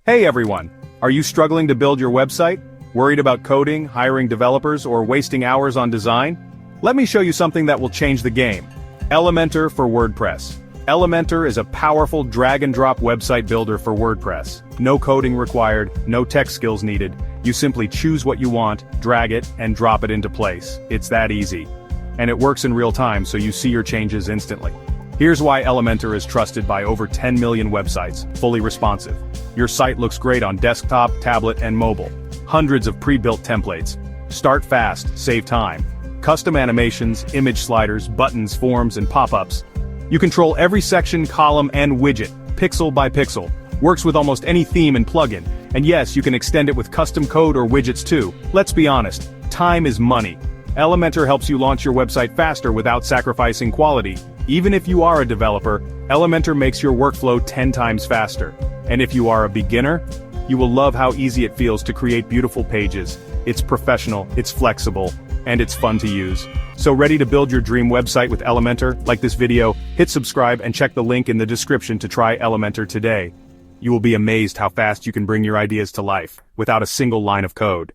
Hey everyone! Are you struggling to build your website? Worried about coding, hiring developers, or wasting hours on design? Let me show you something that will change the game. Elementor for WordPress. Elementor is a powerful drag-and-drop website builder for WordPress. No coding required, no tech skills needed. You simply choose what you want, drag it, and drop it into place. It's that easy. And it works in real time, so you see your changes instantly. Here's why Elementor is trusted by over 10 million websites, fully responsive. Your site looks great on desktop, tablet, and mobile. Hundreds of pre-built templates. Start fast, save time. Custom animations, image sliders, buttons, forms, and pop-ups. You control every section, column, and widget, pixel by pixel. Works with almost any theme and plugin. And yes, you can extend it with custom code or widgets too. Let's be honest, time is money. Elementor helps you launch your website faster without sacrificing quality. Even if you are a developer, Elementor makes your workflow 10 times faster. And if you are a beginner, you will love how easy it feels to create beautiful pages. It's professional, it's flexible, and it's fun to use. So ready to build your dream website with Elementor? Like this video, hit subscribe and check the link in the description to try Elementor today. You will be amazed how fast you can bring your ideas to life, without a single line of code.